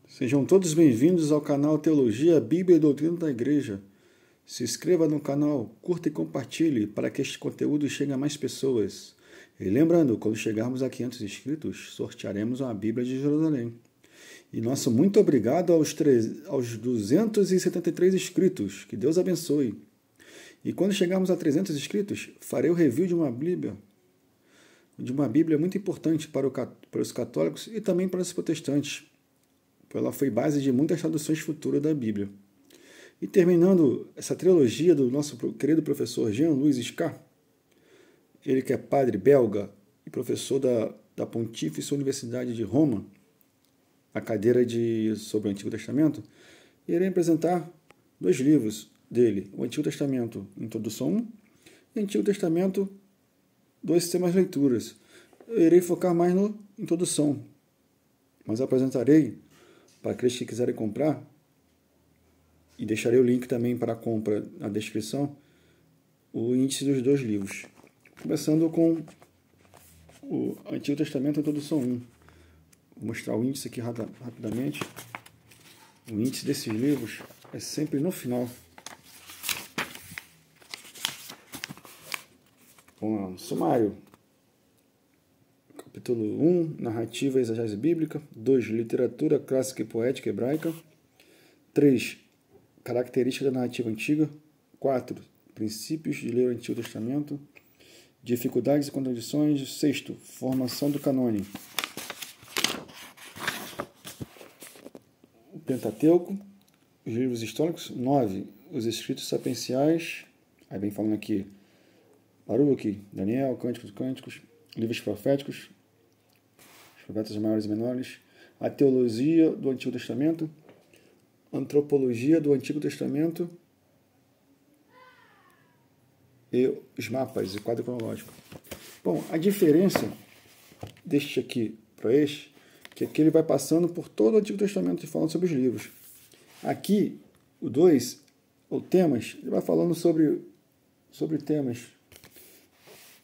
Sejam todos bem-vindos ao canal Teologia, Bíblia e Doutrina da Igreja. Se inscreva no canal, curta e compartilhe para que este conteúdo chegue a mais pessoas. E lembrando, quando chegarmos a 500 inscritos, sortearemos uma Bíblia de Jerusalém. E nosso muito obrigado aos 273 inscritos. Que Deus abençoe. E quando chegarmos a 300 inscritos, farei o review de uma Bíblia muito importante para os católicos e também para os protestantes. Ela foi base de muitas traduções futuras da Bíblia. E terminando essa trilogia do nosso querido professor Jean-Louis Scar, ele que é padre belga e professor da Pontífice Universidade de Roma, a cadeira sobre o Antigo Testamento, irei apresentar dois livros dele, o Antigo Testamento Introdução 1 e o Antigo Testamento 2 temas leituras. Eu irei focar mais na introdução, mas apresentarei para aqueles que quiserem comprar, e deixarei o link também para a compra na descrição, o índice dos dois livros. Começando com o Antigo Testamento, Introdução 1. Vou mostrar o índice aqui rapidamente. O índice desses livros é sempre no final. Bom, sumário. Capítulo 1, narrativa e exegese bíblica. 2, literatura clássica e poética hebraica. 3, características da narrativa antiga. 4, princípios de ler o Antigo Testamento. Dificuldades e contradições. 6, formação do canône. O Pentateuco, os livros históricos. 9, os escritos sapienciais. Aí vem falando aqui Baruque, Daniel, Cânticos e Cânticos, livros proféticos, os profetas maiores e menores, a teologia do Antigo Testamento, antropologia do Antigo Testamento e os mapas e quadro cronológico. Bom, a diferença deste aqui para este, que aqui ele vai passando por todo o Antigo Testamento e falando sobre os livros. Aqui, o 2, ou temas, ele vai falando sobre temas.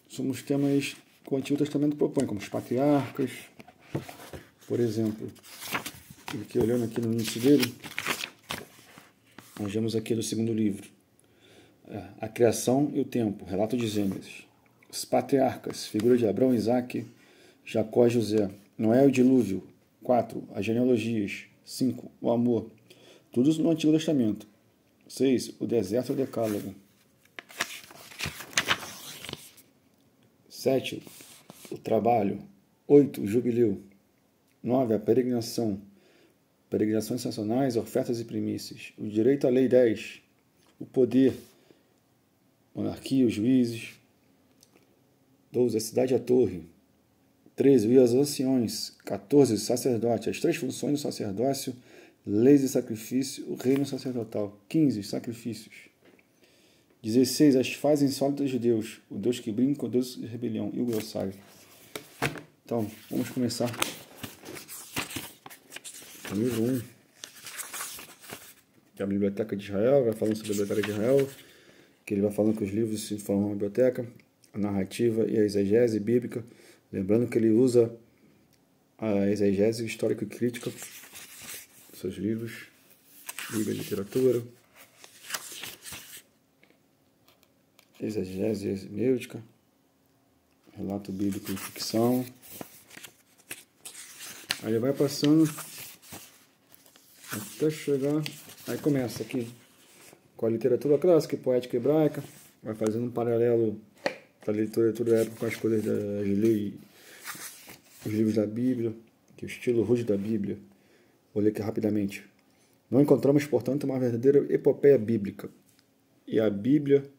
São os temas que o Antigo Testamento propõe, como os patriarcas, por exemplo. Aqui, olhando aqui no índice dele, nós vemos aqui do segundo livro, a criação e o tempo, relato de Gênesis. Os patriarcas, figura de Abraão, Isaac, Jacó e José. Noé e o dilúvio. 4, as genealogias. 5, o amor. Tudo no Antigo Testamento. 6, o deserto e o decálogo. 7, o trabalho. 8, o jubileu. 9, a peregrinação. Peregrinações sancionais, ofertas e primícias. O direito à lei. 10, o poder. Monarquia, os juízes. 12, a cidade e a torre. 13, os anciões. 14, sacerdote. As 3 funções do sacerdócio. Leis e sacrifício. O reino sacerdotal. 15, os sacrifícios. 16, as fases insólitas de Deus. O Deus que brinca, o Deus de rebelião. E o glossário. Então, vamos começar. O livro 1. Que é a Biblioteca de Israel. Vai falando sobre a Biblioteca de Israel. Que ele vai falando que os livros se formam na biblioteca. A narrativa e a exegese bíblica. Lembrando que ele usa a exegese histórica e crítica. Seus livros. Bíblia e literatura. Exegese hermenêutica, relato bíblico e ficção. Aí ele vai passando até chegar. Aí começa aqui com a literatura clássica e poética hebraica, vai fazendo um paralelo da literatura da época com as coisas da lei, os livros da Bíblia, que é o estilo rude da Bíblia. Vou ler aqui rapidamente. Não encontramos, portanto, uma verdadeira epopeia bíblica. E a Bíblia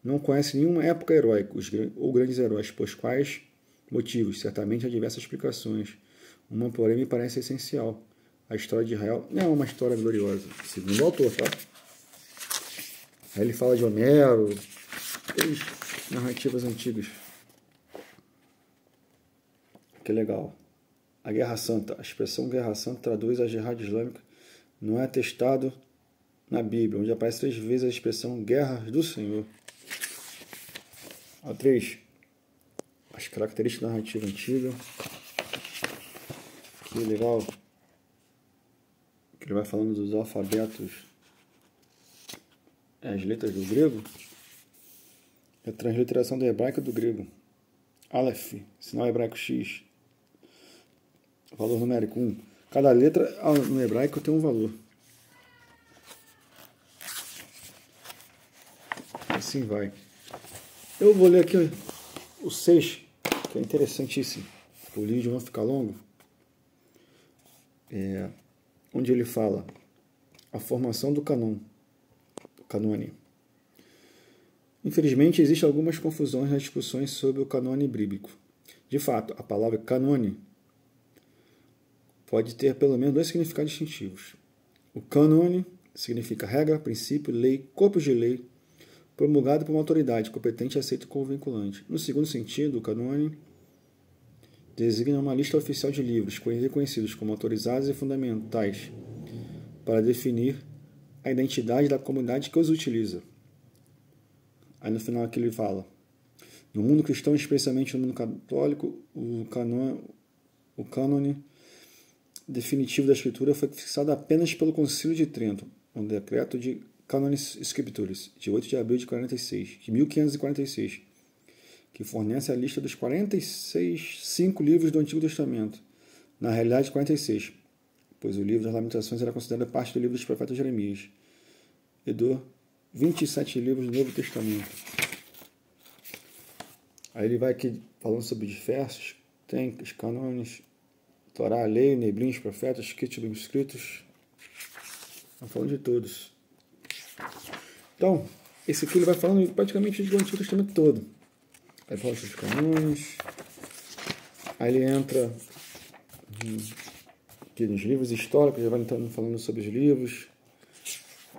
não conhece nenhuma época heróica ou grandes heróis, pois quais motivos? Certamente há diversas explicações. Uma, porém, me parece essencial. A história de Israel não é uma história gloriosa, segundo o autor, tá? Aí ele fala de Homero, três narrativas antigas. Que legal. A Guerra Santa. A expressão Guerra Santa traduz a Jihad Islâmica. Não é atestado na Bíblia, onde aparece 3 vezes a expressão Guerras do Senhor. A 3, as características da narrativa antiga. Que legal. que ele vai falando dos alfabetos, as letras do grego, é a transliteração do hebraico do grego. Aleph, sinal hebraico X, valor numérico 1. Cada letra no hebraico tem um valor. Assim vai. Eu vou ler aqui o 6, que é interessantíssimo. O vídeo não ficar longo. Onde ele fala a formação do canone. Infelizmente, existem algumas confusões nas discussões sobre o canone bíblico. De fato, a palavra canone pode ter pelo menos dois significados distintivos. O canone significa regra, princípio, lei, corpo de lei, promulgado por uma autoridade competente e aceito como vinculante. No segundo sentido, o canone designa uma lista oficial de livros reconhecidos como autorizados e fundamentais para definir a identidade da comunidade que os utiliza. Aí no final aqui ele fala: no mundo cristão, especialmente no mundo católico, o cânone definitivo da Escritura foi fixado apenas pelo Concílio de Trento, um decreto de Canonis Scripturis, de 8 de abril de 1546, que fornece a lista dos 5 livros do Antigo Testamento, na realidade 46, pois o livro das Lamentações era considerado parte do livro dos profetas Jeremias, e do 27 livros do Novo Testamento. Aí ele vai aqui falando sobre diversos, tem os cânones, Torá, lei, Neblim, os profetas, Ketubim escritos, está falando de todos. Então, esse aqui ele vai falando praticamente do Antigo Testamento todo. Aí fala sobre os cânones, aí ele entra aqui nos livros históricos, ele vai entrando falando sobre os livros,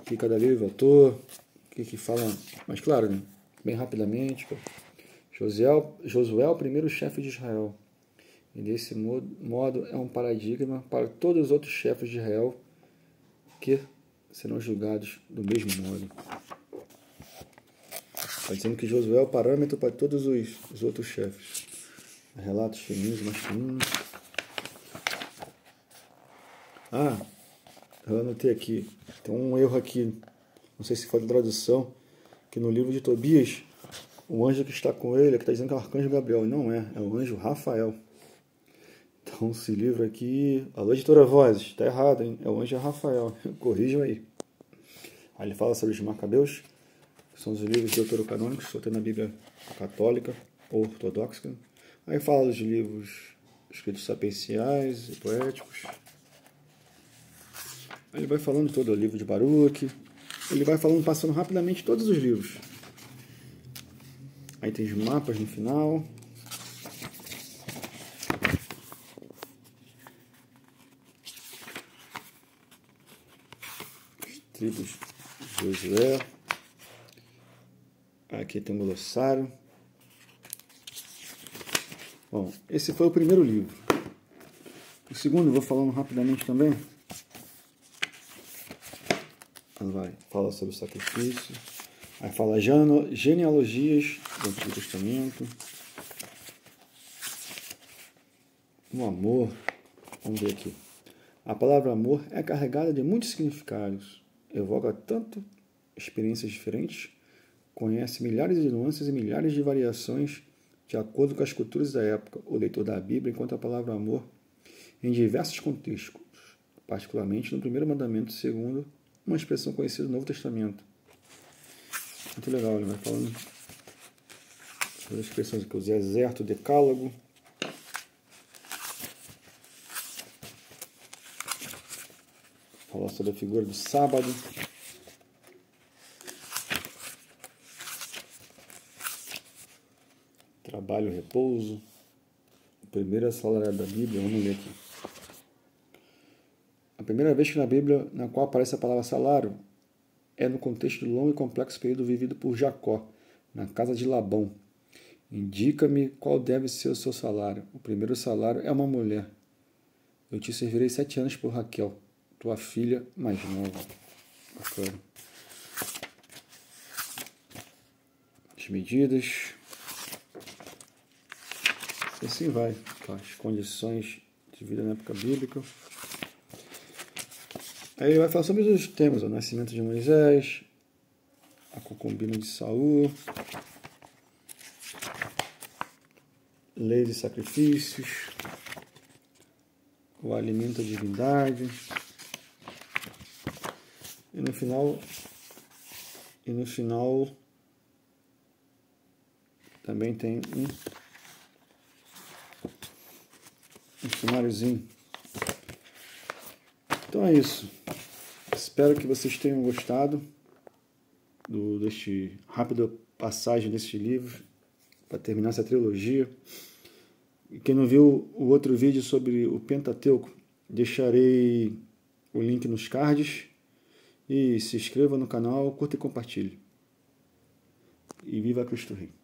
que cada livro é autor, que fala, mas claro, né, bem rapidamente. Josué é o primeiro chefe de Israel. E desse modo é um paradigma para todos os outros chefes de Israel que serão julgados do mesmo modo. Está dizendo que Josué é o parâmetro para todos os outros chefes. Relatos femininos e masculinos. Eu anotei aqui. Tem um erro aqui, não sei se foi da tradução, que no livro de Tobias, o anjo que está com ele, que está dizendo que é o arcanjo Gabriel. Não é o anjo Rafael. Então, esse livro aqui, alô, editora Vozes, está errado, hein? É o anjo Rafael. Corrijam aí. Aí ele fala sobre os Macabeus, que são os livros deuterocanônicos, só tem na Bíblia católica ou ortodoxa. Aí fala dos livros escritos sapienciais e poéticos. Aí ele vai falando todo o livro de Baruque. Ele vai falando, passando rapidamente todos os livros. Aí tem os mapas no final. Tribos de Josué. Aqui tem um glossário. Bom, esse foi o primeiro livro. O segundo eu vou falando rapidamente também. Fala sobre o sacrifício. Aí fala genealogias do Antigo Testamento. O amor. Vamos ver aqui. A palavra amor é carregada de muitos significados. Evoca tanto experiências diferentes, conhece milhares de nuances e milhares de variações de acordo com as culturas da época. O leitor da Bíblia encontra a palavra amor em diversos contextos, particularmente no primeiro mandamento, segundo uma expressão conhecida no Novo Testamento. Muito legal, ele vai falando sobre as expressões aqui, o deserto, o decálogo. Fala sobre a figura do sábado. Trabalho, repouso. O primeiro assalariado da Bíblia, vamos ler aqui. A primeira vez que na Bíblia, na qual aparece a palavra salário, é no contexto do longo e complexo período vivido por Jacó, na casa de Labão. Indica-me qual deve ser o seu salário. O primeiro salário é uma mulher. Eu te servirei 7 anos por Raquel, tua filha mais nova. Bacana. As medidas. E assim vai. As condições de vida na época bíblica. Aí ele vai falar sobre os temas: o nascimento de Moisés, a concubina de Saul, leis e sacrifícios, o alimento à divindade. E no final também tem um sumáriozinho. Então é isso. Espero que vocês tenham gostado deste rápida passagem deste livro para terminar essa trilogia. E quem não viu o outro vídeo sobre o Pentateuco, deixarei o link nos cards. E se inscreva no canal, curta e compartilhe. E viva Cristo Rei!